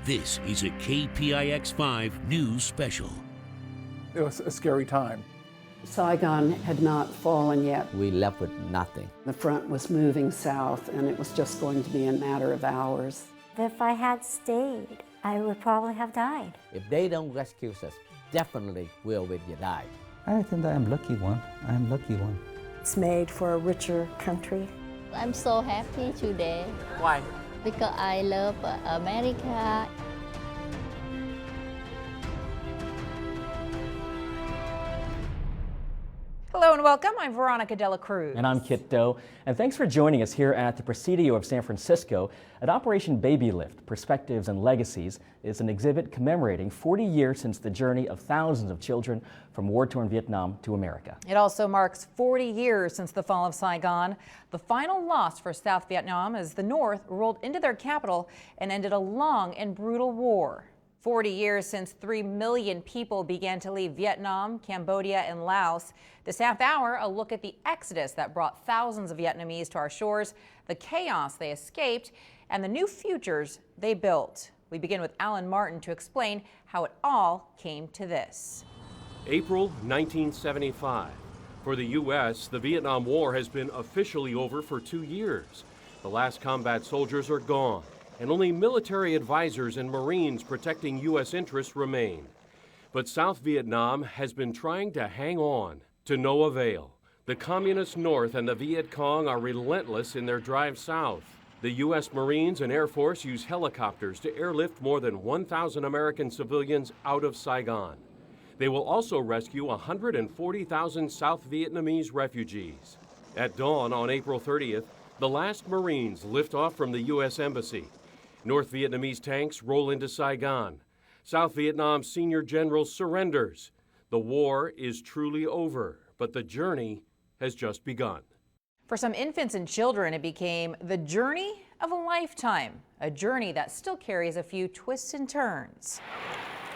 This is a KPIX 5 News Special. It was a scary time. Saigon had not fallen yet. We left with nothing. The front was moving south, and it was just going to be a matter of hours. If I had stayed, I would probably have died. If they don't rescue us, definitely will you die. I think I'm lucky one. I'm lucky one. It's made for a richer country. I'm so happy today. Why? Because I love America. Hello and welcome. I'm Veronica Dela Cruz. And I'm Kit Doe. And thanks for joining us here at the Presidio of San Francisco at Operation Baby Lift, Perspectives and Legacies. Is an exhibit commemorating 40 years since the journey of thousands of children from war-torn Vietnam to America. It also marks 40 years since the Fall of Saigon, the final loss for South Vietnam as the North rolled into their capital and ended a long and brutal war. 40 years since 3 million people began to leave Vietnam, Cambodia, and Laos. This half hour, a look at the exodus that brought thousands of Vietnamese to our shores, the chaos they escaped, and the new futures they built. We begin with Alan Martin to explain how it all came to this. April 1975. For the U.S., the Vietnam War has been officially over for 2 years. The last combat soldiers are gone, and only military advisors and Marines protecting U.S. interests remain. But South Vietnam has been trying to hang on, to no avail. The Communist North and the Viet Cong are relentless in their drive south. The U.S. Marines and Air Force use helicopters to airlift more than 1,000 American civilians out of Saigon. They will also rescue 140,000 South Vietnamese refugees. At dawn on April 30th, the last Marines lift off from the U.S. Embassy. North Vietnamese tanks roll into Saigon. South Vietnam's senior general surrenders. The war is truly over, but the journey has just begun. For some infants and children, it became the journey of a lifetime, a journey that still carries a few twists and turns.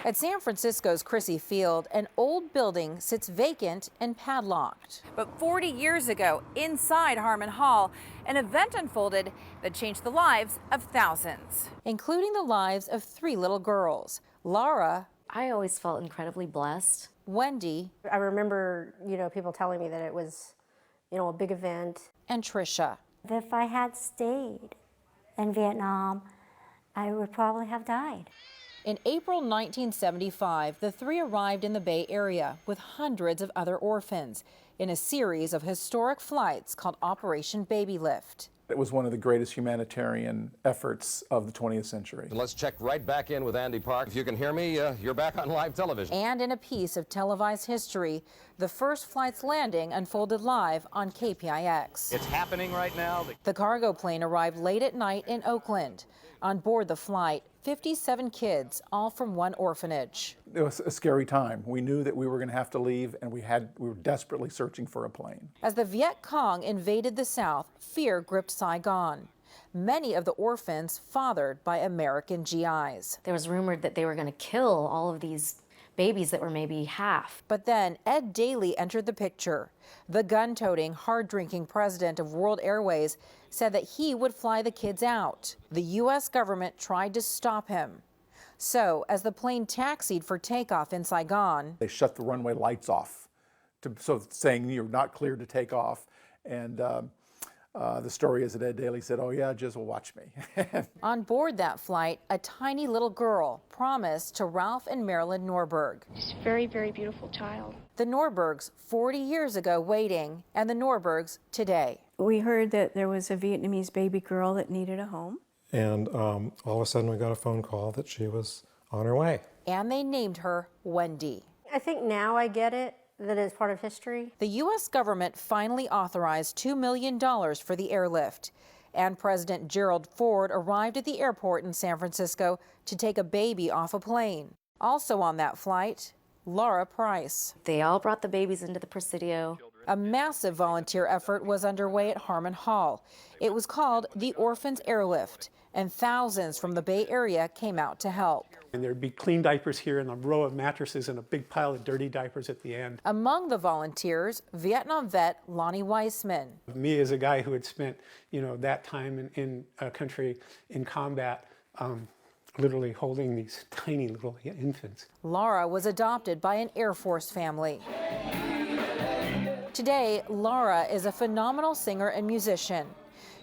At San Francisco's Crissy Field, an old building sits vacant and padlocked. But 40 years ago, inside Harmon Hall, an event unfolded that changed the lives of thousands, including the lives of 3 little girls. Laura. I always felt incredibly blessed. Wendy. I remember, people telling me that it was, a big event. And Trisha. If I had stayed in Vietnam, I would probably have died. In April 1975, the 3 arrived in the Bay Area with hundreds of other orphans in a series of historic flights called Operation Baby Lift. It was one of the greatest humanitarian efforts of the 20th century. Let's check right back in with Andy Park. If you can hear me, you're back on live television. And in a piece of televised history, the first flight's landing unfolded live on KPIX. It's happening right now. The cargo plane arrived late at night in Oakland. On board the flight, 57 kids, all from one orphanage. It was a scary time. We knew that we were going to have to leave, and we were desperately searching for a plane. As the Viet Cong invaded the South, fear gripped Saigon. Many of the orphans fathered by American GIs. There was rumored that they were going to kill all of these babies that were maybe half. But then Ed Daly entered the picture. The gun-toting, hard-drinking president of World Airways said that he would fly the kids out. The U.S. government tried to stop him. So, as the plane taxied for takeoff in Saigon, they shut the runway lights off, saying you're not cleared to take off. And the story is that Ed Daly said, "Oh yeah, just watch me." On board that flight, a tiny little girl promised to Ralph and Marilyn Norberg. She's a very, very beautiful child. The Norbergs 40 years ago waiting, and the Norbergs today. We heard that there was a Vietnamese baby girl that needed a home. And all of a sudden we got a phone call that she was on her way. And they named her Wendy. I think now I get it, that it's part of history. The U.S. government finally authorized $2 million for the airlift. And President Gerald Ford arrived at the airport in San Francisco to take a baby off a plane. Also on that flight, Laura Price. They all brought the babies into the Presidio. A massive volunteer effort was underway at Harmon Hall. It was called the Orphans Airlift, and thousands from the Bay Area came out to help. And there'd be clean diapers here and a row of mattresses and a big pile of dirty diapers at the end. Among the volunteers, Vietnam vet Lonnie Weissman. Me as a guy who had spent, that time in a country in combat, literally holding these tiny little infants. Laura was adopted by an Air Force family. Today, Laura is a phenomenal singer and musician.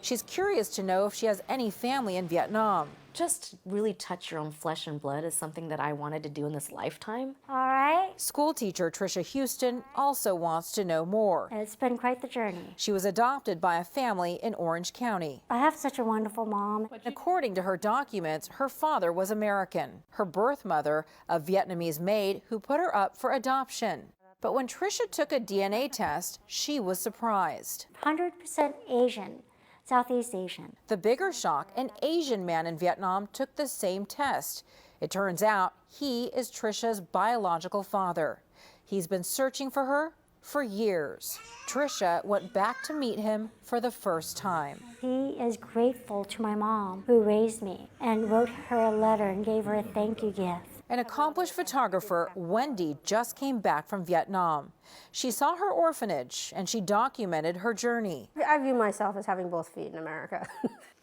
She's curious to know if she has any family in Vietnam. Just really touch your own flesh and blood is something that I wanted to do in this lifetime. All right. School teacher Tricia Houston also wants to know more. It's been quite the journey. She was adopted by a family in Orange County. I have such a wonderful mom. According to her documents, her father was American, her birth mother a Vietnamese maid who put her up for adoption. But when Tricia took a DNA test, she was surprised. 100% Asian. Southeast Asian. The bigger shock, an Asian man in Vietnam took the same test. It turns out he is Tricia's biological father. He's been searching for her for years. Tricia went back to meet him for the first time. He is grateful to my mom who raised me and wrote her a letter and gave her a thank you gift. An accomplished photographer, Wendy, just came back from Vietnam. She saw her orphanage and she documented her journey. I view myself as having both feet in America.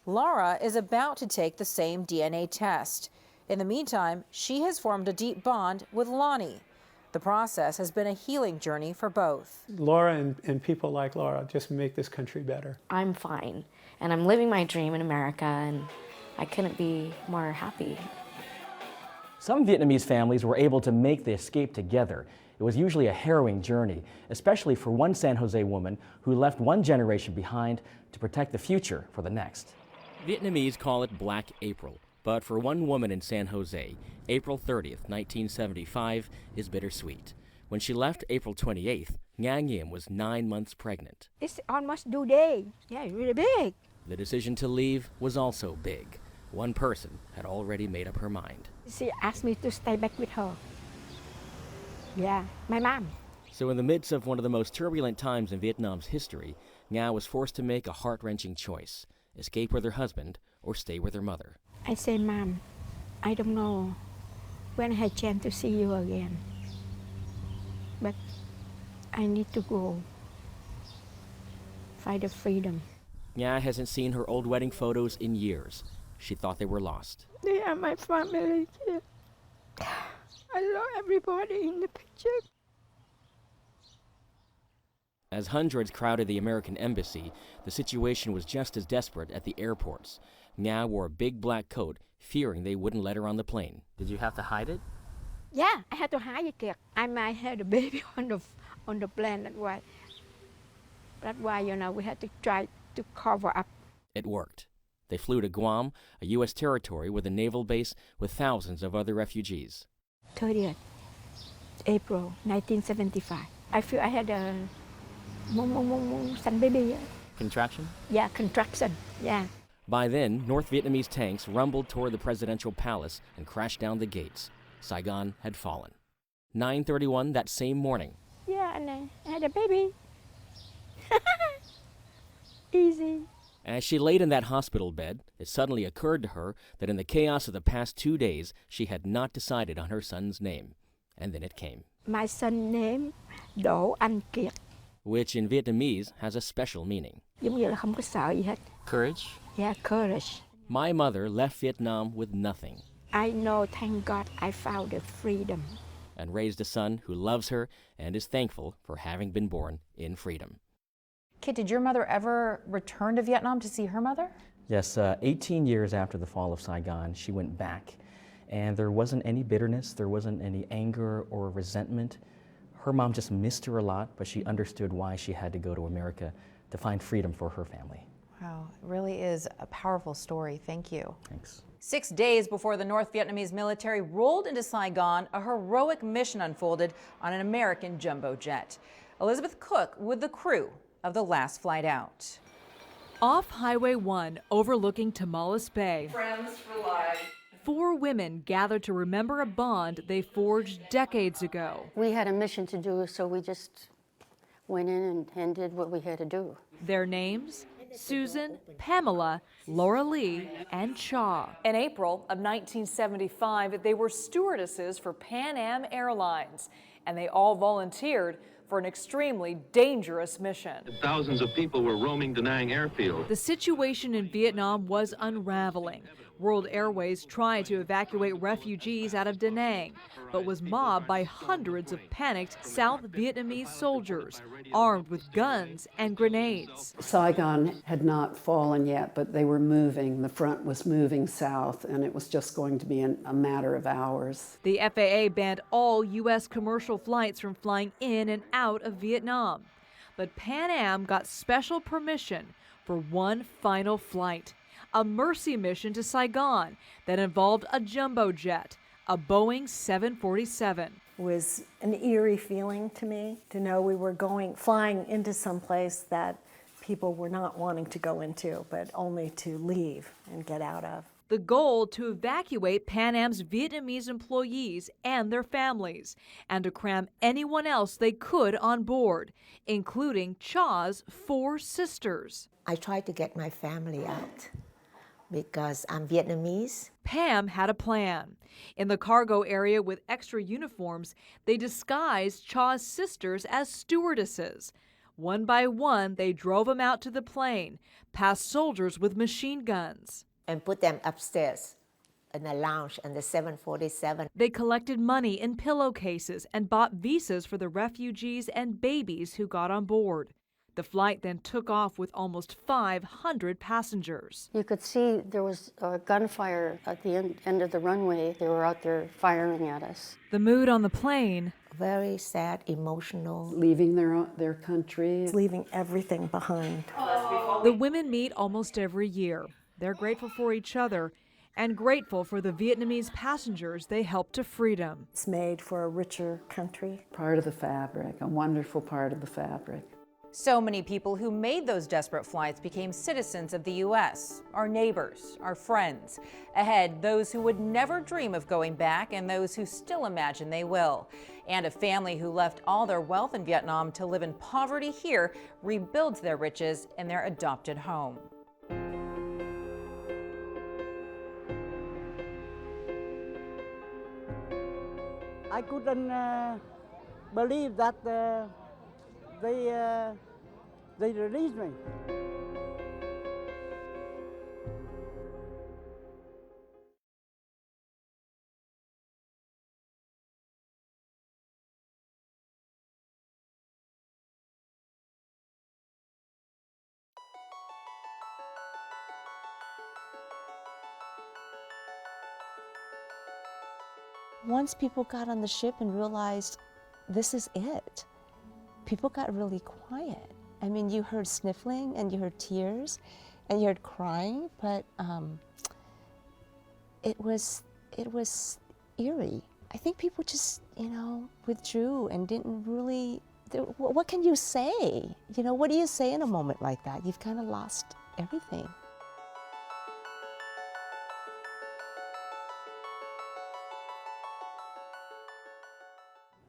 Laura is about to take the same DNA test. In the meantime, she has formed a deep bond with Lonnie. The process has been a healing journey for both. Laura and people like Laura just make this country better. I'm fine, and I'm living my dream in America, and I couldn't be more happy. Some Vietnamese families were able to make the escape together. It was usually a harrowing journey, especially for one San Jose woman who left one generation behind to protect the future for the next. Vietnamese call it Black April, but for one woman in San Jose, April 30th, 1975 is bittersweet. When she left April 28th, Nga Nguyen was 9 months pregnant. It's almost due day. Yeah, it's really big. The decision to leave was also big. One person had already made up her mind. She asked me to stay back with her. Yeah, my mom. So in the midst of one of the most turbulent times in Vietnam's history, Nga was forced to make a heart-wrenching choice: escape with her husband or stay with her mother. I say, Mom, I don't know when I have a chance to see you again. But I need to go. Find the freedom. Nga hasn't seen her old wedding photos in years. She thought they were lost. They are my family. I love everybody in the picture. As hundreds crowded the American embassy, the situation was just as desperate at the airports. Nga wore a big black coat, fearing they wouldn't let her on the plane. Did you have to hide it? Yeah, I had to hide it. I might have a baby on the plane. That's why we had to try to cover up. It worked. They flew to Guam, a U.S. territory with a naval base with thousands of other refugees. 30th April 1975. I feel I had a son baby. Contraction? Yeah, contraction. Yeah. By then, North Vietnamese tanks rumbled toward the presidential palace and crashed down the gates. Saigon had fallen. 9:31 that same morning. Yeah, and I had a baby. Easy. As she laid in that hospital bed, it suddenly occurred to her that in the chaos of the past 2 days, she had not decided on her son's name. And then it came. My son's name, Đỗ Anh Kiệt. Which in Vietnamese has a special meaning. Giống như là không có sợ gì hết. Courage? Yeah, courage. My mother left Vietnam with nothing. I know, thank God, I found the freedom. And raised a son who loves her and is thankful for having been born in freedom. Kit, did your mother ever return to Vietnam to see her mother? Yes, 18 years after the fall of Saigon, she went back. And there wasn't any bitterness, there wasn't any anger or resentment. Her mom just missed her a lot, but she understood why she had to go to America to find freedom for her family. Wow, it really is a powerful story. Thank you. Thanks. 6 days before the North Vietnamese military rolled into Saigon, a heroic mission unfolded on an American jumbo jet. Elizabeth Cook with the crew of the last flight out. Off Highway 1, overlooking Tamales Bay, Friends for life. 4 women gathered to remember a bond they forged decades ago. We had a mission to do, so we just went in and did what we had to do. Their names? Susan, Pamela, Laura Lee, and Cha. In April of 1975, they were stewardesses for Pan Am Airlines, and they all volunteered for an extremely dangerous mission. Thousands of people were roaming Da Nang airfield. The situation in Vietnam was unraveling. World Airways tried to evacuate refugees out of Da Nang, but was mobbed by hundreds of panicked South Vietnamese soldiers, armed with guns and grenades. Saigon had not fallen yet, but they were moving. The front was moving south, and it was just going to be a matter of hours. The FAA banned all U.S. commercial flights from flying in and out of Vietnam. But Pan Am got special permission for one final flight, a mercy mission to Saigon that involved a jumbo jet, a Boeing 747. It was an eerie feeling to me to know we were flying into some place that people were not wanting to go into, but only to leave and get out of. The goal to evacuate Pan Am's Vietnamese employees and their families, and to cram anyone else they could on board, including Cha's 4 sisters. I tried to get my family out because I'm Vietnamese. Pam had a plan. In the cargo area with extra uniforms, they disguised Cha's sisters as stewardesses. One by one, they drove them out to the plane, past soldiers with machine guns. And put them upstairs in a lounge in the 747. They collected money in pillowcases and bought visas for the refugees and babies who got on board. The flight then took off with almost 500 passengers. You could see there was gunfire at the end of the runway. They were out there firing at us. The mood on the plane, very sad, emotional. Leaving their country. Leaving everything behind. The women meet almost every year. They're grateful for each other and grateful for the Vietnamese passengers they helped to freedom. It's made for a richer country. Part of the fabric, a wonderful part of the fabric. So many people who made those desperate flights became citizens of the U.S., our neighbors, our friends. Ahead, those who would never dream of going back and those who still imagine they will. And a family who left all their wealth in Vietnam to live in poverty here rebuilds their riches in their adopted home. I couldn't believe that they released me. Once people got on the ship and realized this is it, people got really quiet. I mean, you heard sniffling and you heard tears and you heard crying, but it was eerie. I think people just, withdrew and didn't really, what can you say? What do you say in a moment like that? You've kind of lost everything.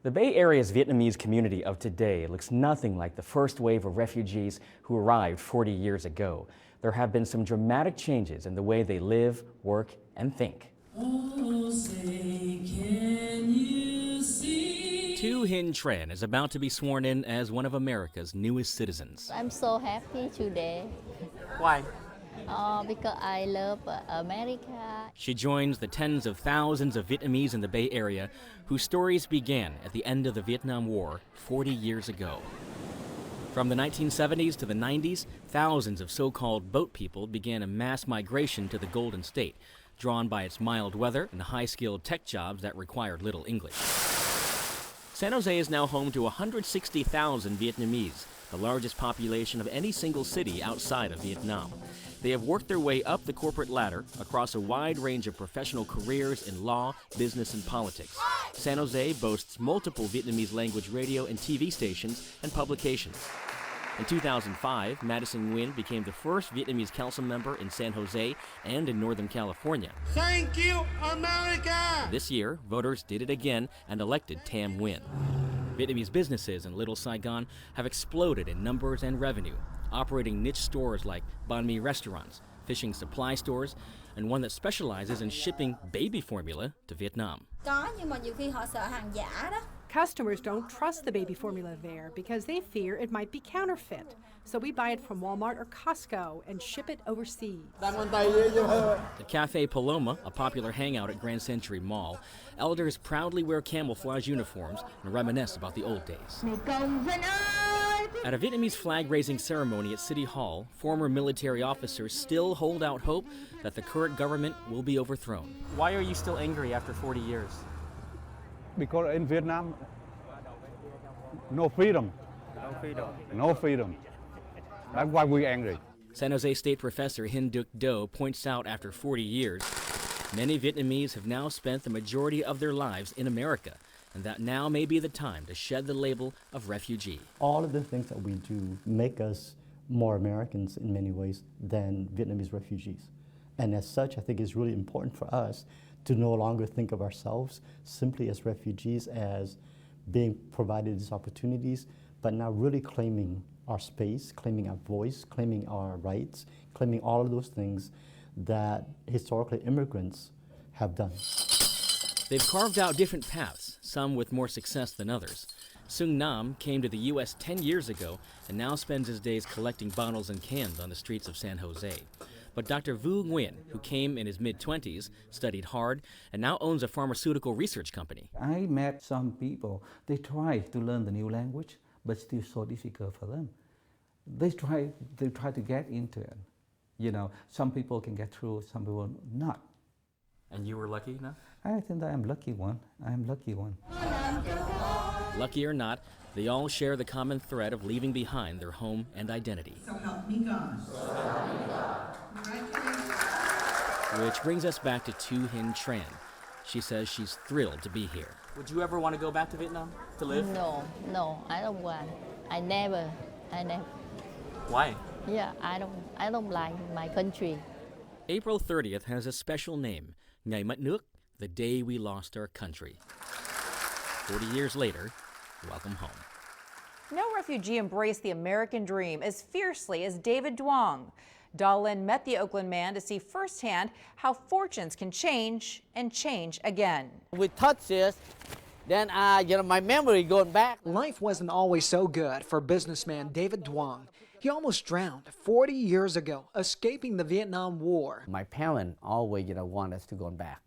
The Bay Area's Vietnamese community of today looks nothing like the first wave of refugees who arrived 40 years ago. There have been some dramatic changes in the way they live, work, and think. Oh, say, can you see? Tu Hin Tran is about to be sworn in as one of America's newest citizens. I'm so happy today. Why? Because I love America. She joins the tens of thousands of Vietnamese in the Bay Area whose stories began at the end of the Vietnam War 40 years ago. From the 1970s to the 90s, thousands of so-called boat people began a mass migration to the Golden State, drawn by its mild weather and high-skilled tech jobs that required little English. San Jose is now home to 160,000 Vietnamese, the largest population of any single city outside of Vietnam. They have worked their way up the corporate ladder across a wide range of professional careers in law, business, and politics. San Jose boasts multiple Vietnamese language radio and TV stations and publications. In 2005, Madison Nguyen became the first Vietnamese council member in San Jose and in Northern California. Thank you, America! This year, voters did it again and elected Tam Nguyen. Vietnamese businesses in Little Saigon have exploded in numbers and revenue, operating niche stores like banh mi restaurants, fishing supply stores, and one that specializes in shipping baby formula to Vietnam. Customers don't trust the baby formula there because they fear it might be counterfeit. So we buy it from Walmart or Costco and ship it overseas. The Cafe Paloma, a popular hangout at Grand Century Mall, elders proudly wear camouflage uniforms and reminisce about the old days. At a Vietnamese flag-raising ceremony at City Hall, former military officers still hold out hope that the current government will be overthrown. Why are you still angry after 40 years? Because in Vietnam, no freedom. No freedom. No freedom. That's why we're angry. San Jose State professor Hin Duc Do points out after 40 years, many Vietnamese have now spent the majority of their lives in America, and that now may be the time to shed the label of refugee. All of the things that we do make us more Americans in many ways than Vietnamese refugees. And as such, I think it's really important for us to no longer think of ourselves simply as refugees, as being provided these opportunities, but now really claiming our space, claiming our voice, claiming our rights, claiming all of those things that historically immigrants have done. They've carved out different paths, some with more success than others. Sung Nam came to the U.S. 10 years ago and now spends his days collecting bottles and cans on the streets of San Jose. But Dr. Vu Nguyen, who came in his mid-20s, studied hard, and now owns a pharmaceutical research company. I met some people, they try to learn the new language, but still so difficult for them. They try to get into it. You know, some people can get through, some people not. And you were lucky enough? I think I am lucky one. I am lucky one. Lucky or not, they all share the common thread of leaving behind their home and identity. So help me God. Which brings us back to Tu Hin Tran. She says she's thrilled to be here. Would you ever want to go back to Vietnam to live? No, I don't want. I never. Why? Yeah, I don't like my country. April 30th has a special name, Ngày Mất Nước, the day we lost our country. 40 years later, welcome home. No refugee embraced the American dream as fiercely as David Duong. Dahlin met the Oakland man to see firsthand how fortunes can change and change again. We touch this, then my memory going back. Life wasn't always so good for businessman David Duong. He almost drowned 40 years ago, escaping the Vietnam War. My parents always want us to go back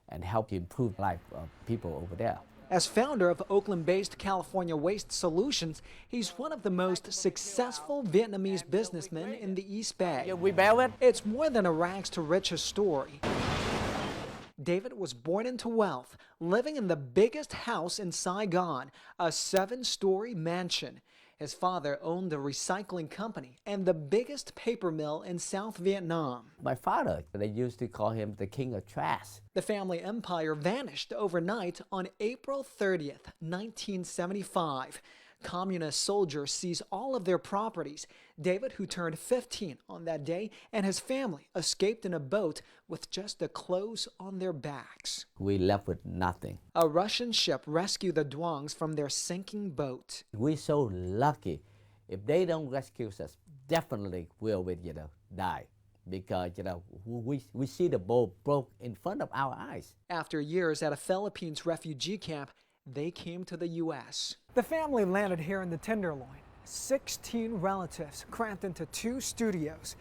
and help improve life of people over there. As founder of Oakland-based California Waste Solutions, he's one of the most successful Vietnamese businessmen in the East Bay. Yeah, we bear it. It's more than a rags to riches story. David was born into wealth, living in the biggest house in Saigon, a 7-story mansion. His father owned a recycling company and the biggest paper mill in South Vietnam. My father, they used to call him the king of trash. The family empire vanished overnight on April 30th, 1975. Communist soldiers seized all of their properties. David, who turned 15 on that day, and his family escaped in a boat with just the clothes on their backs. We left with nothing. A Russian ship rescued the Duongs from their sinking boat. We're so lucky. If they don't rescue us, definitely we'll die. Because, we see the boat broke in front of our eyes. After years at a Philippines refugee camp, they came to the U.S. The family landed here in the Tenderloin. 16 relatives cramped into 2 studios.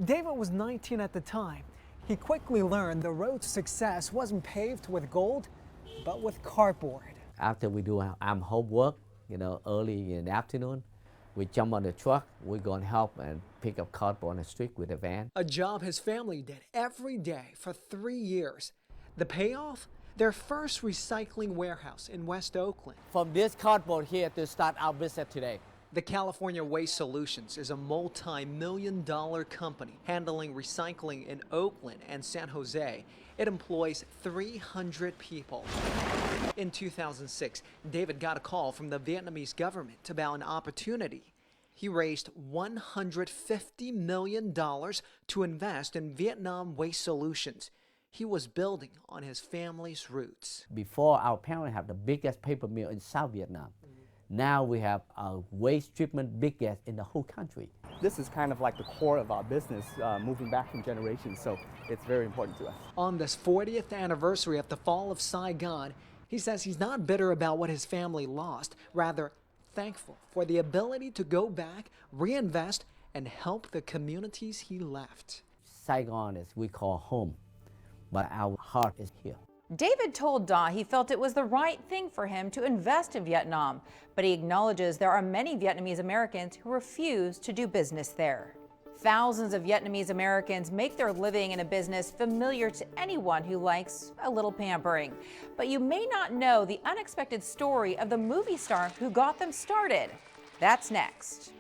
David was 19 at the time. He quickly learned the road to success wasn't paved with gold, but with cardboard. After we do our homework, early in the afternoon, we jump on the truck, we go and help and pick up cardboard on the street with a van. A job his family did every day for 3 years. The payoff? Their first recycling warehouse in West Oakland. From this cardboard here to start our business today. The California Waste Solutions is a multi-million-dollar company handling recycling in Oakland and San Jose. It employs 300 people. In 2006, David got a call from the Vietnamese government about an opportunity. He raised $150 million to invest in Vietnam Waste Solutions. He was building on his family's roots. Before, our parents had the biggest paper mill in South Vietnam. Now we have a waste treatment biggest in the whole country. This is kind of like the core of our business, moving back from generations, so it's very important to us. On this 40th anniversary of the Fall of Saigon, He says he's not bitter about what his family lost, rather thankful for the ability to go back, reinvest, and help the communities he left. Saigon is we call home, but our heart is here. David told Da he felt it was the right thing for him to invest in Vietnam, but he acknowledges there are many Vietnamese Americans who refuse to do business there. Thousands of Vietnamese Americans make their living in a business familiar to anyone who likes a little pampering. But you may not know the unexpected story of the movie star who got them started. That's next.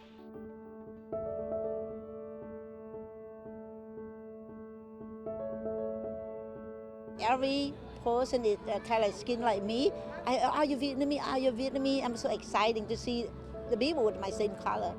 Every person is kind of skin like me. Are you Vietnamese? Are you Vietnamese? I'm so exciting to see the people with my same color.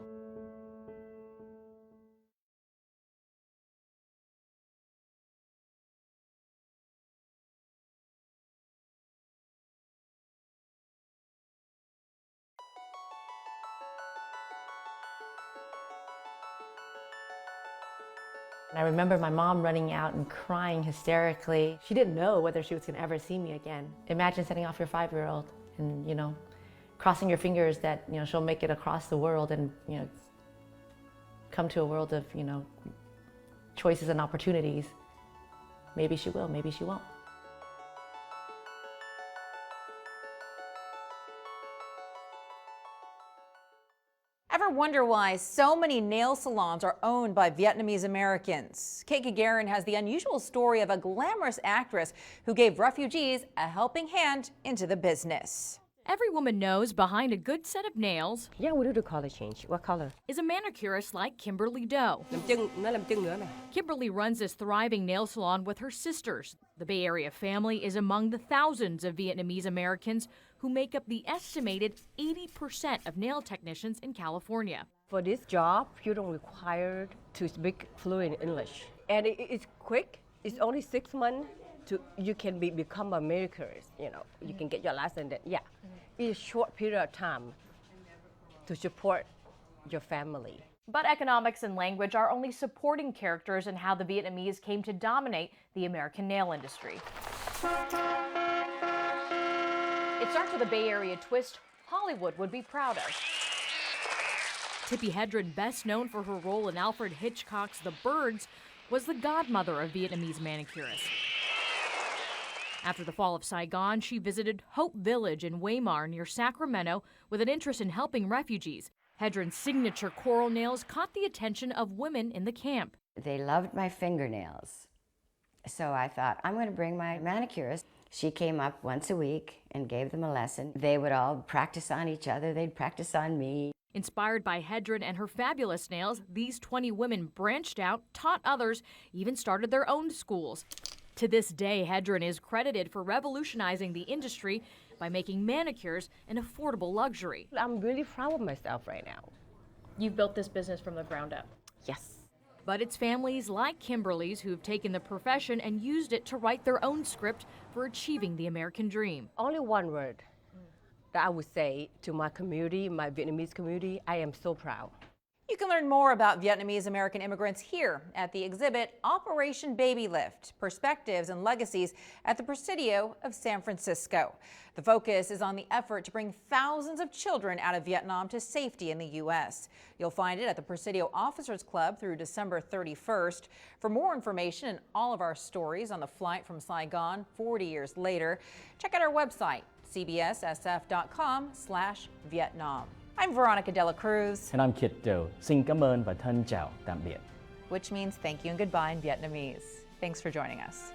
I remember my mom running out and crying hysterically. She didn't know whether she was going to ever see me again. Imagine setting off your 5-year-old and, crossing your fingers that, she'll make it across the world and, come to a world of, choices and opportunities. Maybe she will, maybe she won't. Ever wonder why so many nail salons are owned by Vietnamese Americans? KPIX has the unusual story of a glamorous actress who gave refugees a helping hand into the business. Every woman knows behind a good set of nails, Yeah, we do the color change. What color? is a manicurist like Kimberly Doe. Kimberly runs this thriving nail salon with her sisters. The Bay Area family is among the thousands of Vietnamese Americans who make up the estimated 80% of nail technicians in California. For this job, you don't require to speak fluent English. And it's quick. It's only 6 months you can become a manicurist. You can get your license. It's a short period of time to support your family. But economics and language are only supporting characters in how the Vietnamese came to dominate the American nail industry. It starts with a Bay Area twist Hollywood would be proud of. Tippi Hedren, best known for her role in Alfred Hitchcock's The Birds, was the godmother of Vietnamese manicurists. After the fall of Saigon, she visited Hope Village in Weimar near Sacramento with an interest in helping refugees. Hedren's signature coral nails caught the attention of women in the camp. They loved my fingernails. So I thought, I'm going to bring my manicurist. She came up once a week and gave them a lesson. They would all practice on each other. They'd practice on me. Inspired by Hedren and her fabulous nails, these 20 women branched out, taught others, even started their own schools. To this day, Hedren is credited for revolutionizing the industry by making manicures an affordable luxury. I'm really proud of myself right now. You've built this business from the ground up. Yes. But it's families like Kimberly's who've taken the profession and used it to write their own script for achieving the American dream. Only one word that I would say to my community, my Vietnamese community, I am so proud. You can learn more about Vietnamese American immigrants here at the exhibit Operation Baby Lift, Perspectives and Legacies at the Presidio of San Francisco. The focus is on the effort to bring thousands of children out of Vietnam to safety in the U.S. You'll find it at the Presidio Officers Club through December 31st. For more information and all of our stories on the flight from Saigon 40 years later, check out our website, cbssf.com/Vietnam. I'm Veronica Dela Cruz. And I'm Kit Do. Xin cảm ơn và thân chào tạm biệt. Which means thank you and goodbye in Vietnamese. Thanks for joining us.